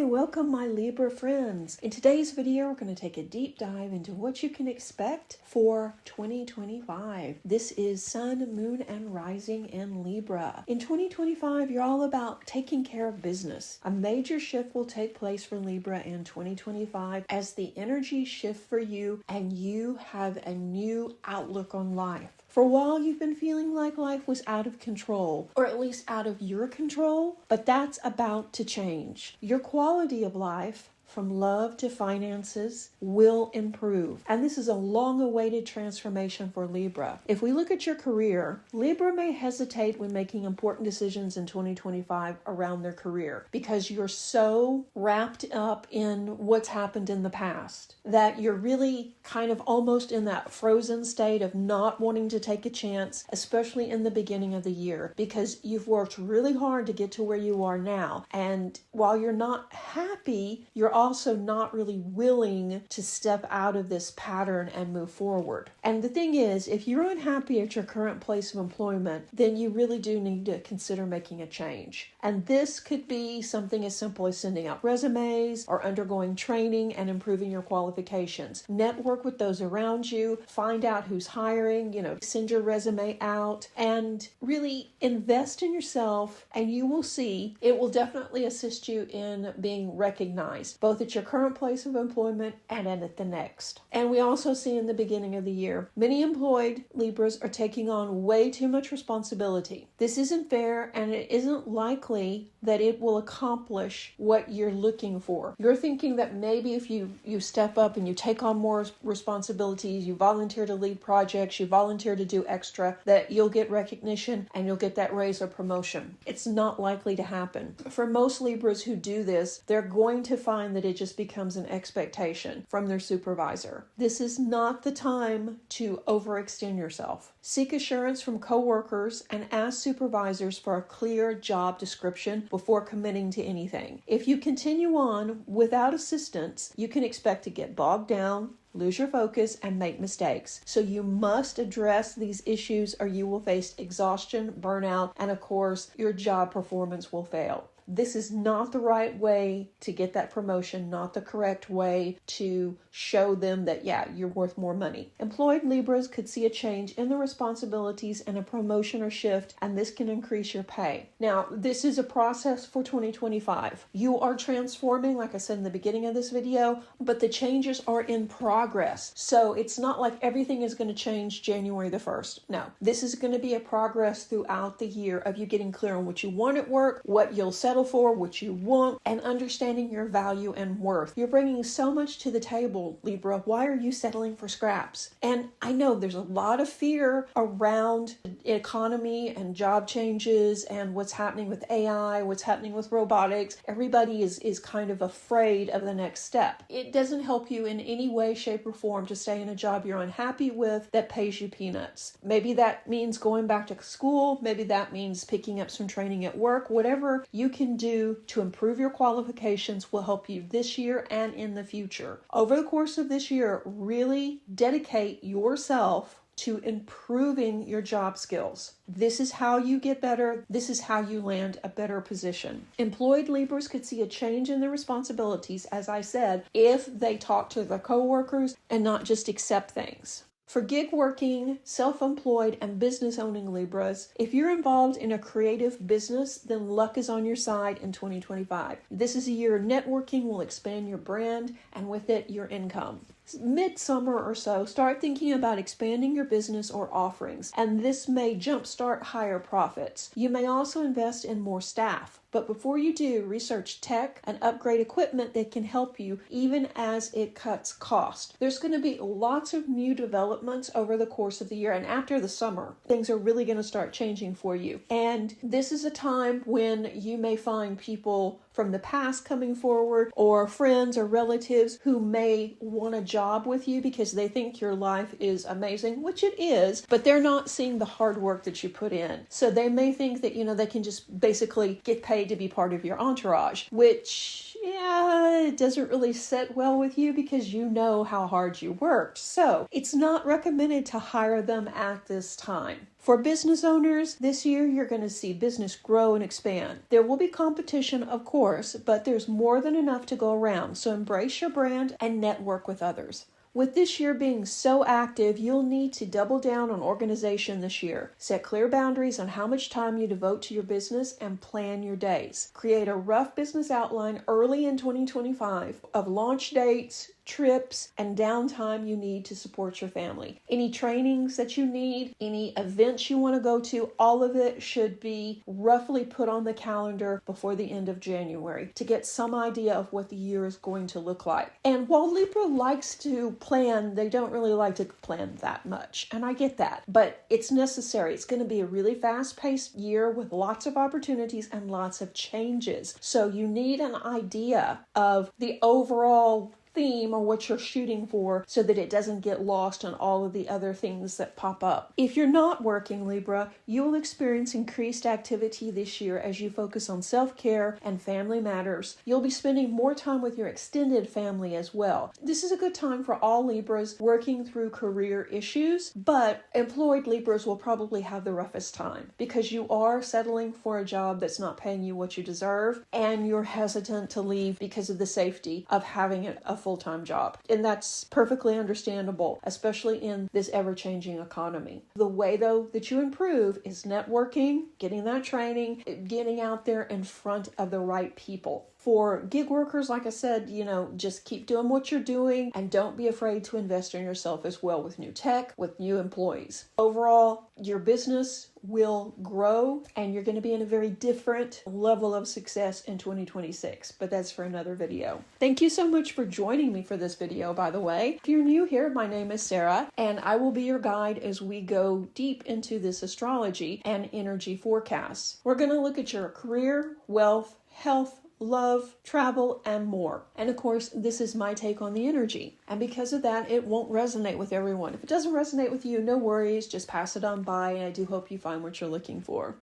welcome my Libra friends. In today's video, we're going to take a deep dive into what you can expect for 2025. This is Sun, Moon, and Rising in Libra. In 2025, you're all about taking care of business. A major shift will take place for Libra in 2025 as the energy shift for you and you have a new outlook on life. For a while, you've been feeling like life was out of control, or at least out of your control, but that's about to change. Your quality of life, from love to finances, will improve. And this is a long-awaited transformation for Libra. If we look at your career, Libra may hesitate when making important decisions in 2025 around their career because you're so wrapped up in what's happened in the past that you're really kind of almost in that frozen state of not wanting to take a chance, especially in the beginning of the year, because you've worked really hard to get to where you are now. And while you're not happy, you're also not really willing to step out of this pattern and move forward. And the thing is, if you're unhappy at your current place of employment, then you really do need to consider making a change. And this could be something as simple as sending out resumes or undergoing training and improving your qualifications. Network with those around you, find out who's hiring, send your resume out and really invest in yourself, and you will see it will definitely assist you in being recognized, both at your current place of employment and at the next. And we also see in the beginning of the year, many employed Libras are taking on way too much responsibility. This isn't fair, and it isn't likely that it will accomplish what you're looking for. You're thinking that maybe if you step up and you take on more responsibilities, you volunteer to lead projects, you volunteer to do extra, that you'll get recognition and you'll get that raise or promotion. It's not likely to happen. For most Libras who do this, they're going to find that it just becomes an expectation from their supervisor. This is not the time to overextend yourself. Seek assurance from coworkers and ask supervisors for a clear job description before committing to anything. If you continue on without assistance, you can expect to get bogged down, lose your focus, and make mistakes. So you must address these issues or you will face exhaustion, burnout, and of course, your job performance will fail. This is not the right way to get that promotion, not the correct way to show them that, you're worth more money. Employed Libras could see a change in the responsibilities and a promotion or shift, and this can increase your pay. Now, this is a process for 2025. You are transforming, like I said in the beginning of this video, but the changes are in progress. So it's not like everything is going to change January the 1st. No, this is going to be a progress throughout the year of you getting clear on what you want at work, what you'll settle for, what you want, and understanding your value and worth. You're bringing so much to the table, Libra. Why are you settling for scraps? And I know there's a lot of fear around the economy and job changes and what's happening with AI, what's happening with robotics. Everybody is kind of afraid of the next step. It doesn't help you in any way, shape, or form to stay in a job you're unhappy with that pays you peanuts. Maybe that means going back to school. Maybe that means picking up some training at work. Whatever you can do to improve your qualifications will help you this year and in the future. Over the course of this year, really dedicate yourself to improving your job skills. This is how you get better. This is how you land a better position. Employed Libras could see a change in their responsibilities, as I said, if they talk to their coworkers and not just accept things. For gig working, self-employed, and business owning Libras, if you're involved in a creative business, then luck is on your side in 2025. This is a year networking will expand your brand and with it your income. Midsummer or so, start thinking about expanding your business or offerings, and this may jumpstart higher profits. You may also invest in more staff. But before you do, research tech and upgrade equipment that can help you even as it cuts cost. There's going to be lots of new developments over the course of the year, and after the summer, things are really going to start changing for you. And this is a time when you may find people from the past coming forward, or friends or relatives who may want a job with you because they think your life is amazing, which it is, but they're not seeing the hard work that you put in. So they may think that, they can just basically get paid to be part of your entourage, which yeah, it doesn't really sit well with you because you know how hard you worked. So it's not recommended to hire them at this time. For business owners, this year you're going to see business grow and expand. There will be competition, of course, but there's more than enough to go around. So embrace your brand and network with others. With this year being so active, you'll need to double down on organization this year. Set clear boundaries on how much time you devote to your business and plan your days. Create a rough business outline early in 2025 of launch dates, trips, and downtime you need to support your family. Any trainings that you need, any events you want to go to, all of it should be roughly put on the calendar before the end of January to get some idea of what the year is going to look like. And while Libra likes to plan, they don't really like to plan that much. And I get that, but it's necessary. It's going to be a really fast-paced year with lots of opportunities and lots of changes. So you need an idea of the overall theme or what you're shooting for so that it doesn't get lost on all of the other things that pop up. If you're not working, Libra, you will experience increased activity this year as you focus on self-care and family matters. You'll be spending more time with your extended family as well. This is a good time for all Libras working through career issues, but employed Libras will probably have the roughest time because you are settling for a job that's not paying you what you deserve and you're hesitant to leave because of the safety of having a full-time job. And that's perfectly understandable, especially in this ever-changing economy. The way, though, that you improve is networking, getting that training, getting out there in front of the right people. For gig workers, like I said, just keep doing what you're doing and don't be afraid to invest in yourself as well with new tech, with new employees. Overall, your business will grow and you're going to be in a very different level of success in 2026, but that's for another video. Thank you so much for joining me for this video, by the way. If you're new here, my name is Sarah and I will be your guide as we go deep into this astrology and energy forecasts. We're going to look at your career, wealth, health, love, travel, and more. And of course, this is my take on the energy. And because of that, it won't resonate with everyone. If it doesn't resonate with you, no worries, just pass it on by, and I do hope you find what you're looking for.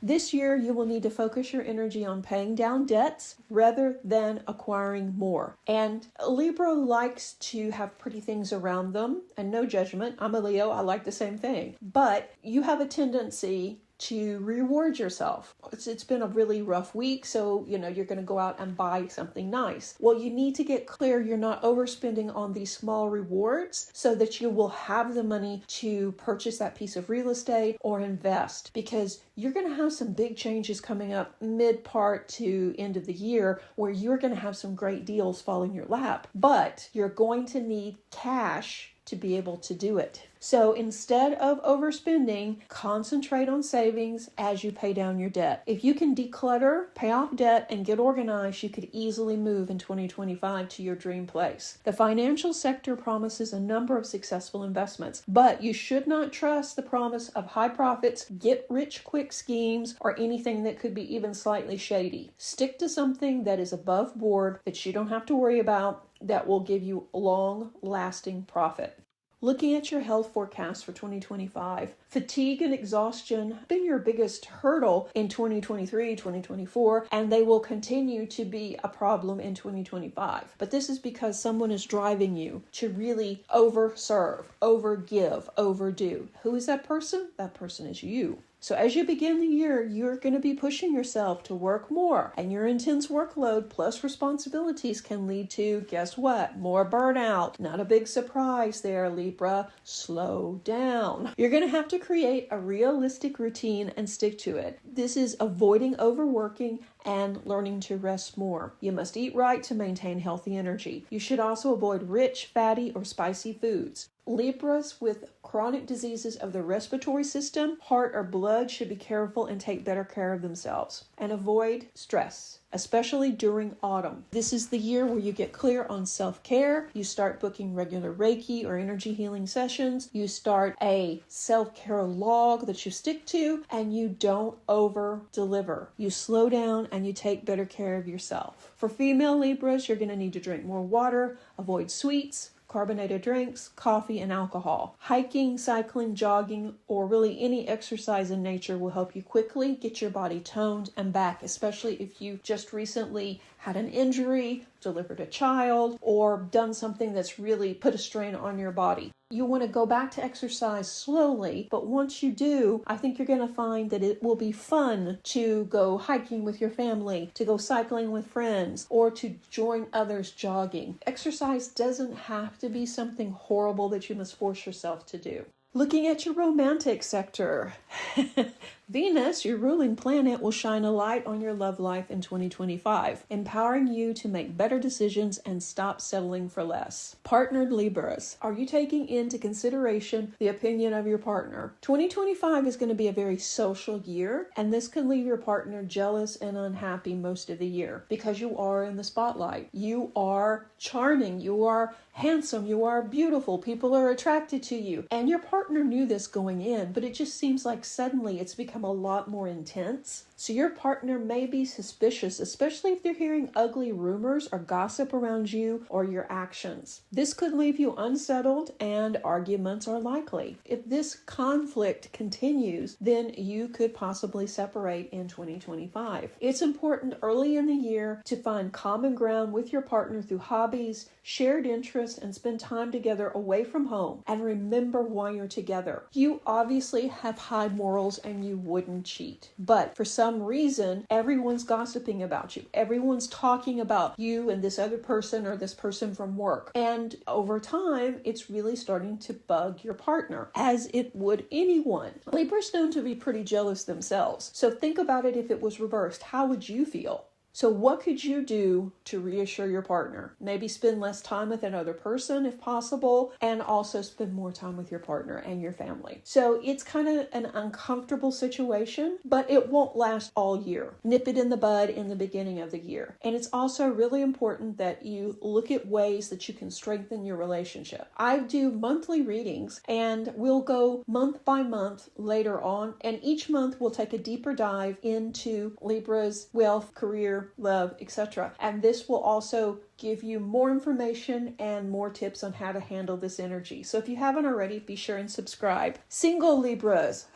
This year, you will need to focus your energy on paying down debts rather than acquiring more. And Libra likes to have pretty things around them, and no judgment. I'm a Leo, I like the same thing. But you have a tendency to reward yourself. It's been a really rough week, so you're going to go out and buy something nice. Well, you need to get clear you're not overspending on these small rewards so that you will have the money to purchase that piece of real estate or invest, because you're going to have some big changes coming up mid-part to end of the year where you're going to have some great deals fall in your lap, but you're going to need cash to be able to do it. So instead of overspending, concentrate on savings as you pay down your debt. If you can declutter, pay off debt, and get organized, you could easily move in 2025 to your dream place. The financial sector promises a number of successful investments, but you should not trust the promise of high profits, get-rich-quick schemes, or anything that could be even slightly shady. Stick to something that is above board, that you don't have to worry about, that will give you long-lasting profit. Looking at your health forecast for 2025, fatigue and exhaustion have been your biggest hurdle in 2023, 2024, and they will continue to be a problem in 2025. But this is because someone is driving you to really overserve, overgive, overdo. Who is that person? That person is you. So as you begin the year, you're going to be pushing yourself to work more, and your intense workload plus responsibilities can lead to, guess what? More burnout. Not a big surprise there, Libra. Slow down. You're going to have to create a realistic routine and stick to it. This is avoiding overworking and learning to rest more. You must eat right to maintain healthy energy. You should also avoid rich, fatty, or spicy foods. Libras with chronic diseases of the respiratory system, heart, or blood should be careful and take better care of themselves. And avoid stress, especially during autumn. This is the year where you get clear on self-care. You start booking regular Reiki or energy healing sessions. You start a self-care log that you stick to, and you don't over-deliver. You slow down and you take better care of yourself. For female Libras, you're going to need to drink more water, avoid sweets, carbonated drinks, coffee, and alcohol. Hiking, cycling, jogging, or really any exercise in nature will help you quickly get your body toned and back, especially if you just recently had an injury, delivered a child, or done something that's really put a strain on your body. You want to go back to exercise slowly, but once you do, I think you're going to find that it will be fun to go hiking with your family, to go cycling with friends, or to join others jogging. Exercise doesn't have to be something horrible that you must force yourself to do. Looking at your romantic sector, Venus, your ruling planet, will shine a light on your love life in 2025, empowering you to make better decisions and stop settling for less. Partnered Libras, are you taking into consideration the opinion of your partner? 2025 is going to be a very social year, and this can leave your partner jealous and unhappy most of the year because you are in the spotlight. You are charming, you are handsome, you are beautiful, people are attracted to you. And your partner knew this going in, but it just seems like suddenly it's become a lot more intense. So your partner may be suspicious, especially if they're hearing ugly rumors or gossip around you or your actions. This could leave you unsettled and arguments are likely. If this conflict continues, then you could possibly separate in 2025. It's important early in the year to find common ground with your partner through hobbies, shared interests, and spend time together away from home. And remember why you're together. You obviously have high morals and you wouldn't cheat. But for some reason, everyone's gossiping about you. Everyone's talking about you and this other person or this person from work. And over time, it's really starting to bug your partner, as it would anyone. Libra's known to be pretty jealous themselves. So think about it if it was reversed. How would you feel? So what could you do to reassure your partner? Maybe spend less time with that other person if possible, and also spend more time with your partner and your family. So it's kind of an uncomfortable situation, but it won't last all year. Nip it in the bud in the beginning of the year. And it's also really important that you look at ways that you can strengthen your relationship. I do monthly readings, and we'll go month by month later on, and each month we'll take a deeper dive into Libra's wealth, career, love, etc. And this will also give you more information and more tips on how to handle this energy. So if you haven't already, be sure and subscribe. Single Libras.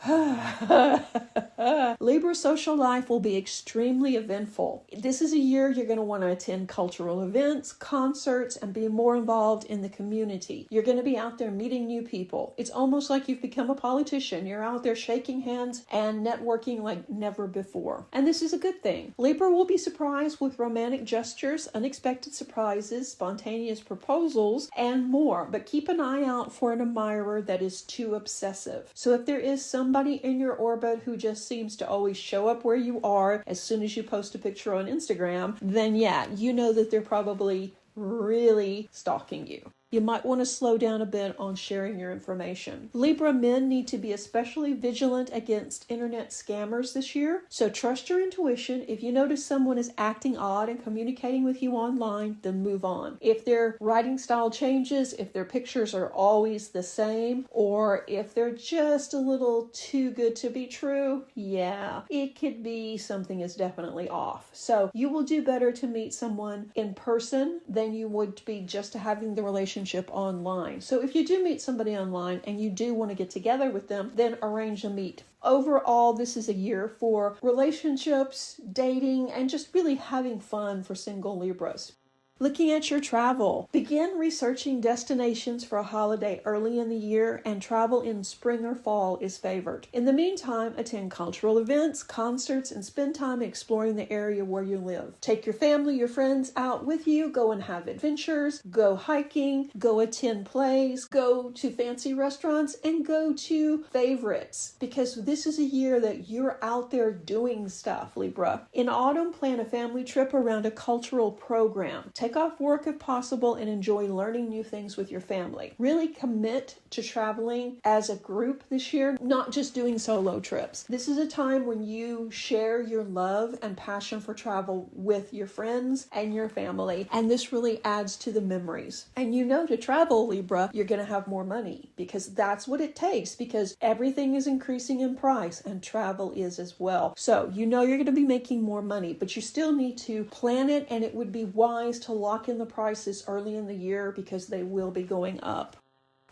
Libra's social life will be extremely eventful. This is a year you're going to want to attend cultural events, concerts, and be more involved in the community. You're going to be out there meeting new people. It's almost like you've become a politician. You're out there shaking hands and networking like never before. And this is a good thing. Libra will be surprised with romantic gestures, unexpected surprises, spontaneous proposals, and more. But keep an eye out for an admirer that is too obsessive. So if there is somebody in your orbit who just seems to always show up where you are as soon as you post a picture on Instagram, then yeah, you know that they're probably really stalking you. You might want to slow down a bit on sharing your information. Libra men need to be especially vigilant against internet scammers this year. So trust your intuition. If you notice someone is acting odd and communicating with you online, then move on. If their writing style changes, if their pictures are always the same, or if they're just a little too good to be true, yeah, it could be something is definitely off. So you will do better to meet someone in person than you would be just having the relationship online. So if you do meet somebody online and you do want to get together with them, then arrange a meet. Overall, this is a year for relationships, dating, and just really having fun for single Libras. Looking at your travel, begin researching destinations for a holiday early in the year, and travel in spring or fall is favored. In the meantime, attend cultural events, concerts, and spend time exploring the area where you live. Take your family, your friends out with you, go and have adventures, go hiking, go attend plays, go to fancy restaurants, and go to favorites, because this is a year that you're out there doing stuff, Libra. In autumn, plan a family trip around a cultural program. Take off work if possible and enjoy learning new things with your family. Really commit to traveling as a group this year, not just doing solo trips. This is a time when you share your love and passion for travel with your friends and your family, and this really adds to the memories. And you know, to travel, Libra, you're going to have more money, because that's what it takes, because everything is increasing in price and travel is as well. So you know you're going to be making more money, but you still need to plan it, and it would be wise to lock in the prices early in the year because they will be going up.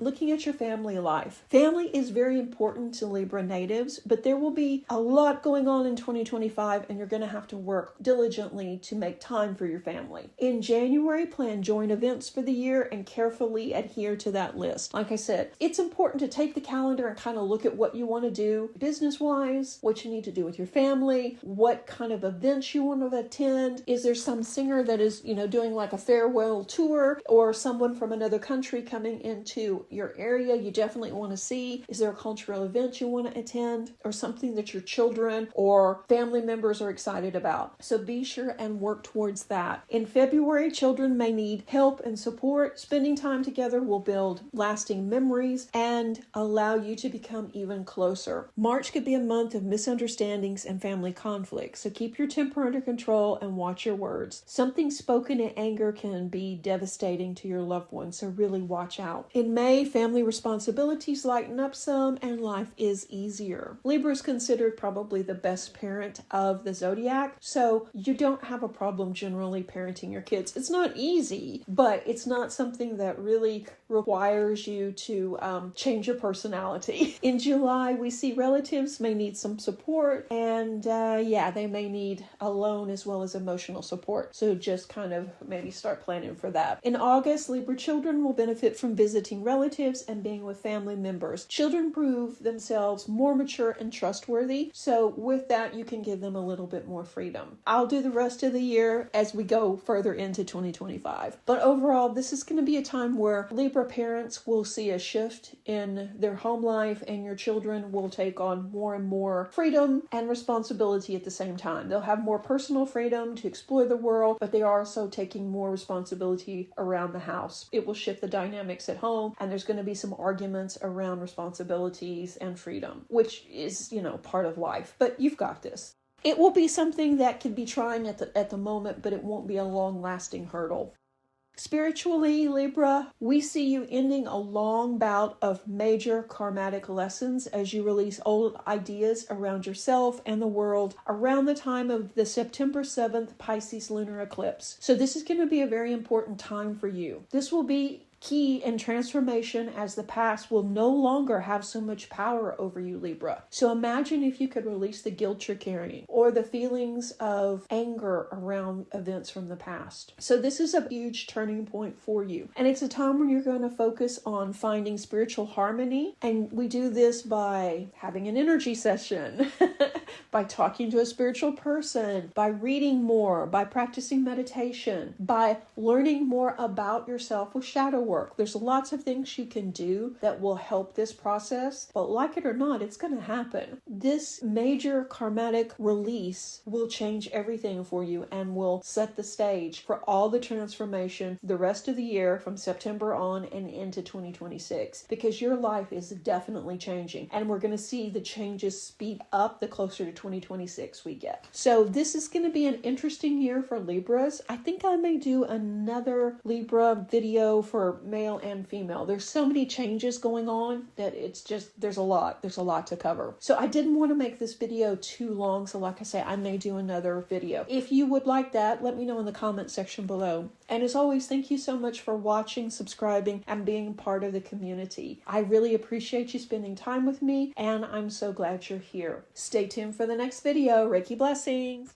Looking at your family life. Family is very important to Libra natives, but there will be a lot going on in 2025 and you're going to have to work diligently to make time for your family. In January, plan joint events for the year and carefully adhere to that list. Like I said, it's important to take the calendar and kind of look at what you want to do business-wise, what you need to do with your family, what kind of events you want to attend. Is there some singer that is, doing like a farewell tour, or someone from another country coming into your area you definitely want to see? Is there a cultural event you want to attend, or something that your children or family members are excited about? So be sure and work towards that. In February, children may need help and support. Spending time together will build lasting memories and allow you to become even closer. March could be a month of misunderstandings and family conflicts, so keep your temper under control and watch your words. Something spoken in anger can be devastating to your loved ones, so really watch out. In May, family responsibilities lighten up some and life is easier. Libra is considered probably the best parent of the zodiac, so you don't have a problem generally parenting your kids. It's not easy, but it's not something that really requires you to change your personality. In July, we see relatives may need some support, and they may need a loan as well as emotional support. So just kind of maybe start planning for that. In August, Libra children will benefit from visiting relatives and being with family members. Children prove themselves more mature and trustworthy, so with that, you can give them a little bit more freedom. I'll do the rest of the year as we go further into 2025. But overall, this is going to be a time where Libra parents will see a shift in their home life, and your children will take on more and more freedom and responsibility at the same time. They'll have more personal freedom to explore the world, but they are also taking more responsibility around the house. It will shift the dynamics at home, and there's going to be some arguments around responsibilities and freedom, which is, part of life. But you've got this. It will be something that can be trying at the moment, but it won't be a long-lasting hurdle. Spiritually, Libra, we see you ending a long bout of major karmatic lessons as you release old ideas around yourself and the world around the time of the September 7th Pisces lunar eclipse. So this is going to be a very important time for you. This will be key in transformation, as the past will no longer have so much power over you, Libra. So imagine if you could release the guilt you're carrying or the feelings of anger around events from the past. So this is a huge turning point for you. And it's a time when you're going to focus on finding spiritual harmony. And we do this by having an energy session, by talking to a spiritual person, by reading more, by practicing meditation, by learning more about yourself with shadow work. There's lots of things you can do that will help this process, but like it or not, it's going to happen. This major karmatic release will change everything for you and will set the stage for all the transformation the rest of the year from September on and into 2026, because your life is definitely changing, and we're going to see the changes speed up the closer to 2026 we get. So this is going to be an interesting year for Libras. I think I may do another Libra video for male and female. There's so many changes going on that it's just, there's a lot to cover. So I didn't want to make this video too long. So like I say, I may do another video. If you would like that, let me know in the comment section below. And as always, thank you so much for watching, subscribing, and being part of the community. I really appreciate you spending time with me, and I'm so glad you're here. Stay tuned for the next video. Reiki blessings.